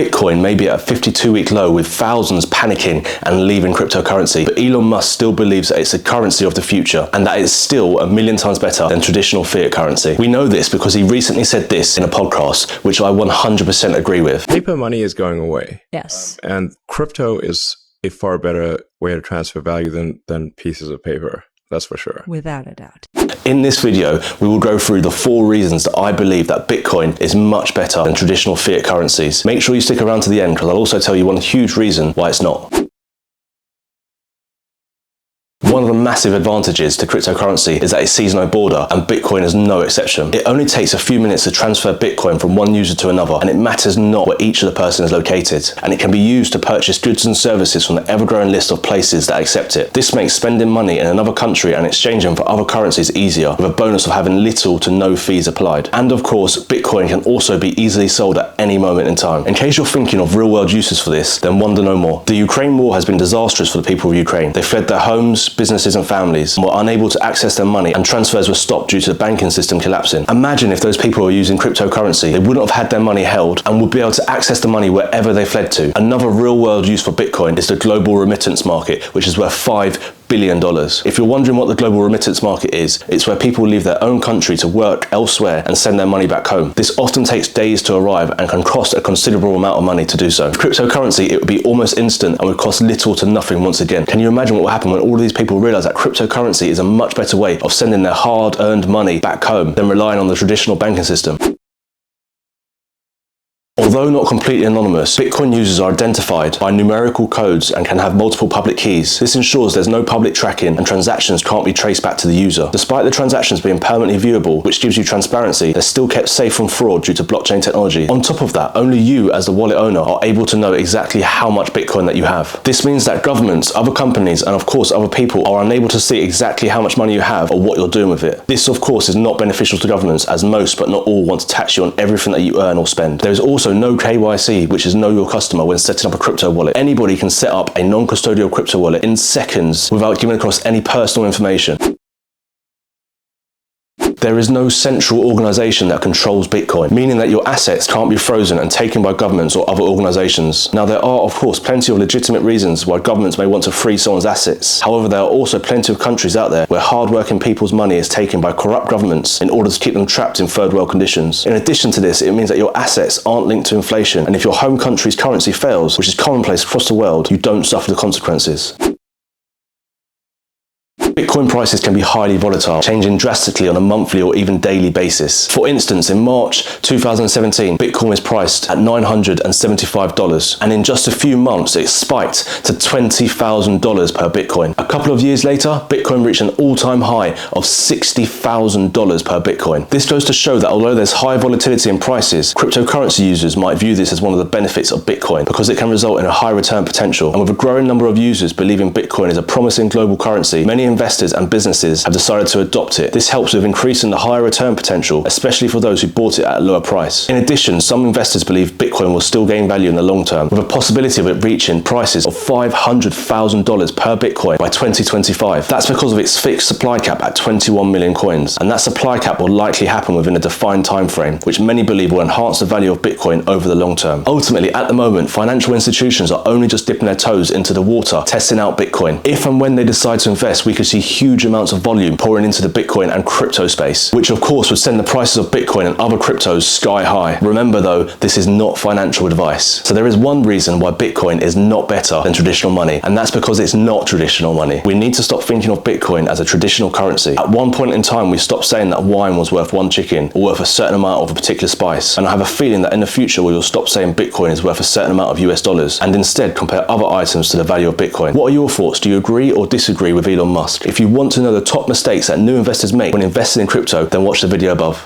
Bitcoin may be at a 52-week low with thousands panicking and leaving cryptocurrency, but Elon Musk still believes that it's a currency of the future and that it's still a million times better than traditional fiat currency. We know this because he recently said this in a podcast, which I 100% agree with. Paper money is going away. Yes. And crypto is a far better way to transfer value than pieces of paper. That's for sure. Without a doubt. In this video, we will go through the 4 reasons that I believe that Bitcoin is much better than traditional fiat currencies. Make sure you stick around to the end because I'll also tell you one huge reason why it's not. One of the massive advantages to cryptocurrency is that it sees no border, and Bitcoin is no exception. It only takes a few minutes to transfer Bitcoin from one user to another, and it matters not where each of the person is located, and it can be used to purchase goods and services from the ever-growing list of places that accept it. This makes spending money in another country and exchanging for other currencies easier, with a bonus of having little to no fees applied. And of course, Bitcoin can also be easily sold at any moment in time. In case you're thinking of real-world uses for this, then wonder no more. The Ukraine war has been disastrous for the people of Ukraine. They fled their homes, businesses and families, and were unable to access their money, and transfers were stopped due to the banking system collapsing. Imagine if those people were using cryptocurrency, they wouldn't have had their money held and would be able to access the money wherever they fled to. Another real world use for Bitcoin is the global remittance market, which is worth $5 billion. If you're wondering what the global remittance market is, it's where people leave their own country to work elsewhere and send their money back home. This often takes days to arrive and can cost a considerable amount of money to do so. With cryptocurrency, it would be almost instant and would cost little to nothing once again. Can you imagine what will happen when all of these people realize that cryptocurrency is a much better way of sending their hard-earned money back home than relying on the traditional banking system? Although not completely anonymous, Bitcoin users are identified by numerical codes and can have multiple public keys. This ensures there's no public tracking and transactions can't be traced back to the user. Despite the transactions being permanently viewable, which gives you transparency, they're still kept safe from fraud due to blockchain technology. On top of that, only you as the wallet owner are able to know exactly how much Bitcoin that you have. This means that governments, other companies, and of course other people are unable to see exactly how much money you have or what you're doing with it. This of course is not beneficial to governments, as most but not all want to tax you on everything that you earn or spend. There is also no KYC, which is know your customer, when setting up a crypto wallet. Anybody can set up a non-custodial crypto wallet in seconds without giving across any personal information. There is no central organization that controls Bitcoin, meaning that your assets can't be frozen and taken by governments or other organizations. Now, there are, of course, plenty of legitimate reasons why governments may want to freeze someone's assets. However, there are also plenty of countries out there where hard-working people's money is taken by corrupt governments in order to keep them trapped in third world conditions. In addition to this, it means that your assets aren't linked to inflation, and if your home country's currency fails, which is commonplace across the world, you don't suffer the consequences. Bitcoin prices can be highly volatile, changing drastically on a monthly or even daily basis. For instance, in March 2017, Bitcoin was priced at $975, and in just a few months, it spiked to $20,000 per Bitcoin. A couple of years later, Bitcoin reached an all-time high of $60,000 per Bitcoin. This goes to show that although there's high volatility in prices, cryptocurrency users might view this as one of the benefits of Bitcoin because it can result in a high return potential. And with a growing number of users believing Bitcoin is a promising global currency, many investors and businesses have decided to adopt it. This helps with increasing the higher return potential, especially for those who bought it at a lower price. In addition, some investors believe Bitcoin will still gain value in the long term, with a possibility of it reaching prices of $500,000 per Bitcoin by 2025. That's because of its fixed supply cap at 21 million coins, and that supply cap will likely happen within a defined time frame, which many believe will enhance the value of Bitcoin over the long term. Ultimately, at the moment, financial institutions are only just dipping their toes into the water, testing out Bitcoin. If and when they decide to invest, we could see huge amounts of volume pouring into the Bitcoin and crypto space, which of course would send the prices of Bitcoin and other cryptos sky high. Remember though, this is not financial advice. So there is one reason why Bitcoin is not better than traditional money, and that's because it's not traditional money. We need to stop thinking of Bitcoin as a traditional currency. At one point in time, we stopped saying that wine was worth one chicken or worth a certain amount of a particular spice, and I have a feeling that in the future we will stop saying Bitcoin is worth a certain amount of US dollars and instead compare other items to the value of Bitcoin. What are your thoughts? Do you agree or disagree with Elon Musk? If you want to know the top mistakes that new investors make when investing in crypto, then watch the video above.